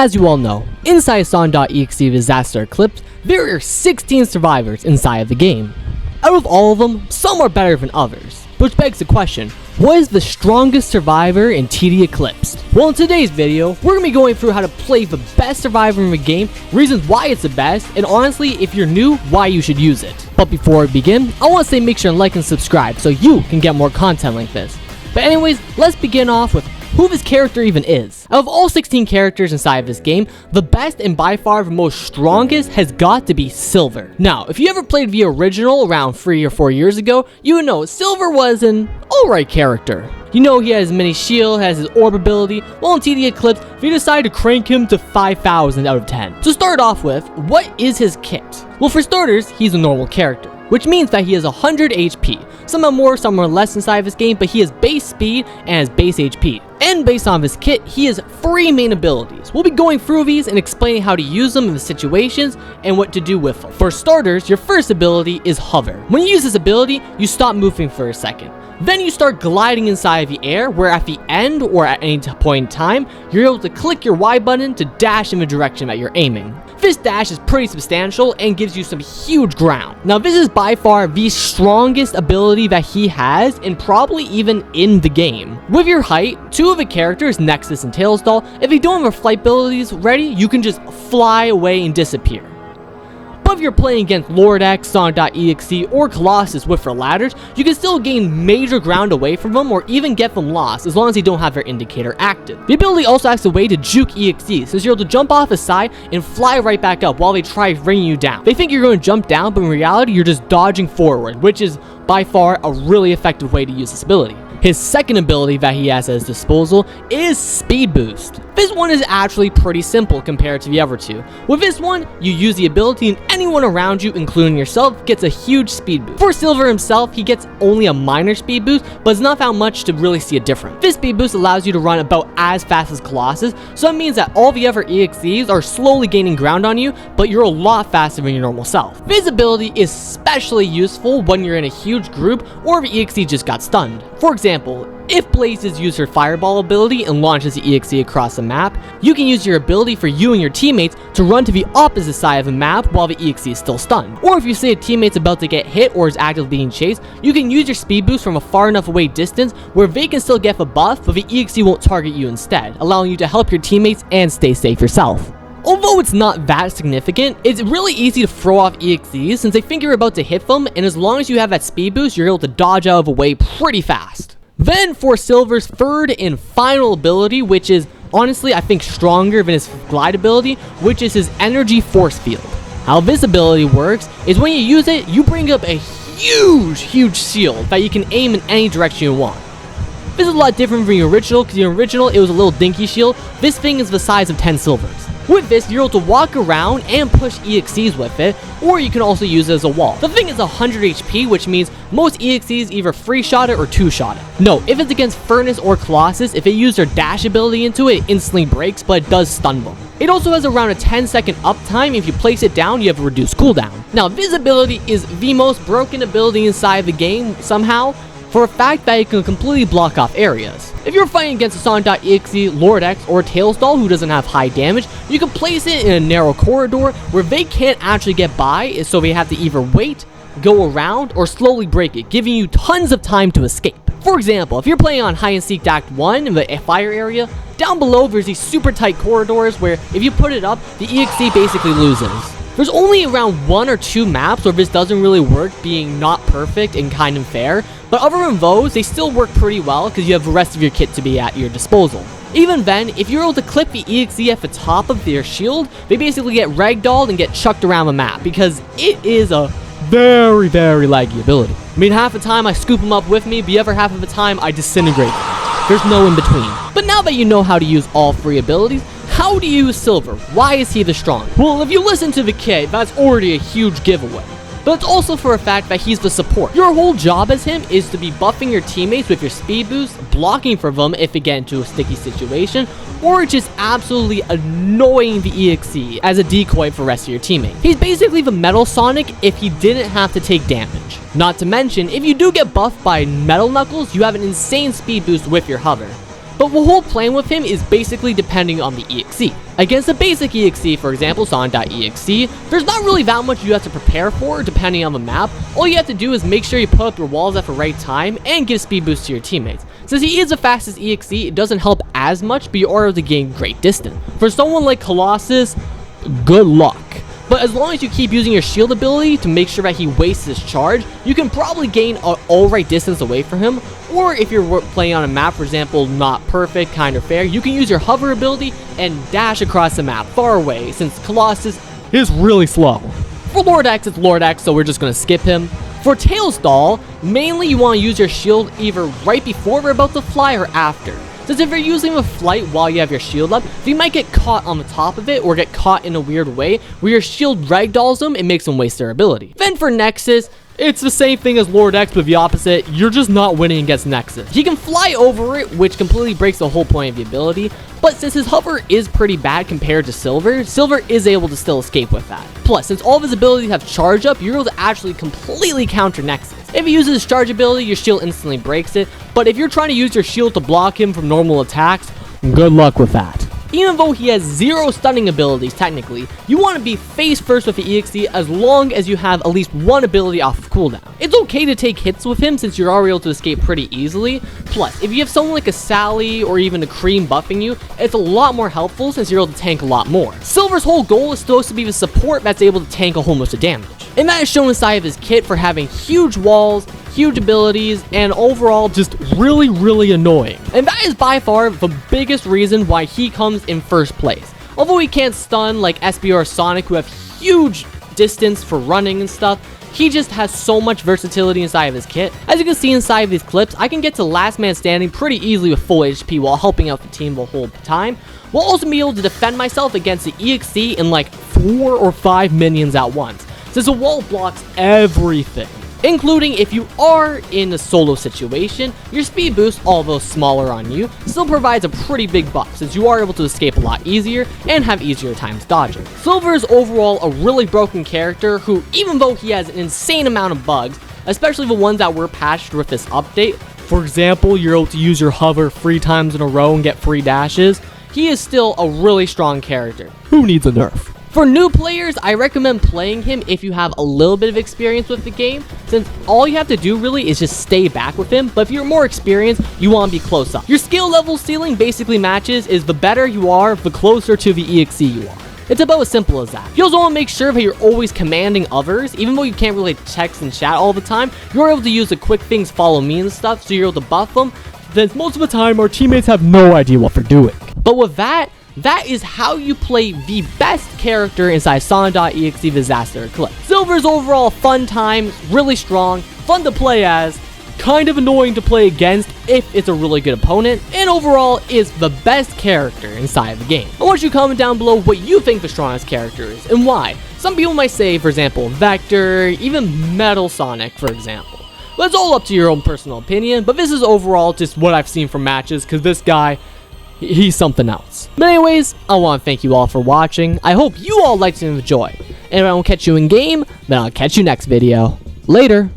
As you all know, inside Sonic.EXE The Disaster Eclipsed, there are 16 survivors inside of the game. Out of all of them, some are better than others, which begs the question, what is the strongest survivor in TD Eclipsed? Well, in today's video, we're going to be going through how to play the best survivor in the game, reasons why it's the best, and honestly, if you're new, why you should use it. But before we begin, I want to say make sure and like and subscribe so you can get more content like this. But anyways, let's begin off with who this character even is. Out of all 16 characters inside of this game, the best and by far the most strongest has got to be Silver. Now, if you ever played the original around 3 or 4 years ago, you would know Silver was an alright character. You know he has mini shield, has his orb ability, while in TD Eclipse, they decided to crank him to 5,000 out of 10. To start off with, what is his kit? Well, for starters, he's a normal character, which means that he has 100 HP. Some are more, some are less inside of this game, but he has base speed and has base HP. And based on his kit, he has 3 main abilities. We'll be going through these and explaining how to use them in the situations and what to do with them. For starters, your first ability is Hover. When you use this ability, you stop moving for a second. Then you start gliding inside the air, where at the end or at any point in time, you're able to click your Y button to dash in the direction that you're aiming. This dash is pretty substantial and gives you some huge ground. Now this is by far the strongest ability that he has, and probably even in the game. With your height, 2 of the characters, Nexus and Tailsdoll, if they don't have their flight abilities ready, you can just fly away and disappear. But if you're playing against Lord.EXE, Sonic.EXE, or Colossus with their ladders, you can still gain major ground away from them or even get them lost as long as they don't have their indicator active. The ability also acts a way to juke EXE, since you're able to jump off the side and fly right back up while they try bringing you down. They think you're going to jump down, but in reality you're just dodging forward, which is by far a really effective way to use this ability. His second ability that he has at his disposal is Speed Boost. This one is actually pretty simple compared to the other two. With this one, you use the ability and anyone around you, including yourself, gets a huge speed boost. For Silver himself, he gets only a minor speed boost, but it's not that much to really see a difference. This speed boost allows you to run about as fast as Colossus, so it means that all the other EXEs are slowly gaining ground on you, but you're a lot faster than your normal self. This ability is especially useful when you're in a huge group or the EXE just got stunned. For example, if Blazes uses her Fireball ability and launches the EXE across the map, you can use your ability for you and your teammates to run to the opposite side of the map while the EXE is still stunned. Or if you see a teammate's about to get hit or is actively being chased, you can use your speed boost from a far enough away distance where they can still get the buff, but the EXE won't target you instead, allowing you to help your teammates and stay safe yourself. Although it's not that significant, it's really easy to throw off EXEs since they think you're about to hit them, and as long as you have that speed boost, you're able to dodge out of the way pretty fast. Then for Silver's third and final ability, which is honestly I think stronger than his glide ability, which is his energy force field. How this ability works is when you use it, you bring up a huge shield that you can aim in any direction you want. This is a lot different from the original, because the original it was a little dinky shield. This thing is the size of 10 Silvers. With this, you're able to walk around and push EXEs with it, or you can also use it as a wall. The thing is 100 HP, which means most EXEs either 3-shot it or 2-shot it. No, if it's against Furnace or Colossus, if they use their dash ability into it, it instantly breaks, but it does stun them. It also has around a 10-second uptime. If you place it down, you have a reduced cooldown. Now, this ability is the most broken ability inside the game somehow, for a fact that it can completely block off areas. If you're fighting against a Sonic.EXE, Lord.EXE, or Tailsdoll who doesn't have high damage, you can place it in a narrow corridor where they can't actually get by, so they have to either wait, go around, or slowly break it, giving you tons of time to escape. For example, if you're playing on Hide and Seek Act 1 in the fire area, down below there's these super tight corridors where if you put it up, the EXE basically loses. There's only around 1 or 2 maps where this doesn't really work, being not perfect and kind of fair, but other than those, they still work pretty well because you have the rest of your kit to be at your disposal. Even then, if you're able to clip the EXE at the top of their shield, they basically get ragdolled and get chucked around the map because it is a very laggy ability. I mean, half the time I scoop them up with me, the other half of the time I disintegrate them. There's no in between. But now that you know how to use all 3 abilities, how do you use Silver? Why is he the strongest? Well, if you listen to the kit, that's already a huge giveaway. But it's also for a fact that he's the support. Your whole job as him is to be buffing your teammates with your speed boost, blocking for them if they get into a sticky situation, or just absolutely annoying the EXE as a decoy for the rest of your teammates. He's basically the Metal Sonic if he didn't have to take damage. Not to mention, if you do get buffed by Metal Knuckles, you have an insane speed boost with your hover. But the whole plan with him is basically depending on the EXE. Against a basic EXE, for example, Sonic.EXE, there's not really that much you have to prepare for depending on the map. All you have to do is make sure you put up your walls at the right time and give speed boost to your teammates. Since he is the fastest EXE, it doesn't help as much, but you are able to gain great distance. For someone like Colossus, good luck. But as long as you keep using your shield ability to make sure that he wastes his charge, you can probably gain an alright distance away from him. Or if you're playing on a map, for example, not perfect, kind of fair, you can use your hover ability and dash across the map far away, since Colossus is really slow. For Lord.EXE, it's Lord.EXE, so we're just going to skip him. For Tails Doll, mainly you want to use your shield either right before they're about to fly or after. Since if you're using the flight while you have your shield up, you might get caught on the top of it or get caught in a weird way where your shield ragdolls them and makes them waste their ability. Then for Nexus, it's the same thing as Lord.EXE, but the opposite. You're just not winning against Nexus. He can fly over it, which completely breaks the whole point of the ability, but since his hover is pretty bad compared to Silver, Silver is able to still escape with that. Plus, since all of his abilities have charge up, you're able to actually completely counter Nexus. If he uses his charge ability, your shield instantly breaks it, but if you're trying to use your shield to block him from normal attacks, good luck with that. Even though he has 0 stunning abilities technically, you want to be face first with the EXE as long as you have at least 1 ability off of cooldown. It's okay to take hits with him since you're already able to escape pretty easily. Plus, if you have someone like a Sally or even a Cream buffing you, it's a lot more helpful since you're able to tank a lot more. Silver's whole goal is supposed to be the support that's able to tank a whole bunch of damage. And that is shown inside of his kit for having huge walls, huge abilities, and overall just really annoying. And that is by far the biggest reason why he comes in first place. Although he can't stun like SB or Sonic, who have huge distance for running and stuff, he just has so much versatility inside of his kit. As you can see inside of these clips, I can get to last man standing pretty easily with full HP while helping out the team the whole time, while also being able to defend myself against the EXE and like 4 or 5 minions at once, since the wall blocks everything. Including if you are in a solo situation, your speed boost, although smaller on you, still provides a pretty big buff since you are able to escape a lot easier and have easier times dodging. Silver is overall a really broken character who, even though he has an insane amount of bugs, especially the ones that were patched with this update, for example, you're able to use your hover 3 times in a row and get free dashes, he is still a really strong character. Who needs a nerf? For new players, I recommend playing him if you have a little bit of experience with the game, since all you have to do really is just stay back with him, but if you're more experienced, you want to be close up. Your skill level ceiling basically matches is the better you are, the closer to the EXE you are. It's about as simple as that. You also want to make sure that you're always commanding others, even though you can't really text and chat all the time, you're able to use the quick things follow me and stuff, so you're able to buff them, since most of the time our teammates have no idea what they're doing. But with that is how you play the best character inside Sonic.EXE The Disaster Eclipsed. Silver's overall fun time, really strong, fun to play as, kind of annoying to play against if it's a really good opponent, and overall is the best character inside of the game. I want you to comment down below what you think the strongest character is, and why. Some people might say, for example, Vector, even Metal Sonic, for example. But it's all up to your own personal opinion, but this is overall just what I've seen from matches, because this guy, he's something else. But anyways, I want to thank you all for watching. I hope you all liked and enjoyed. And if I don't catch you in game, then I'll catch you next video. Later.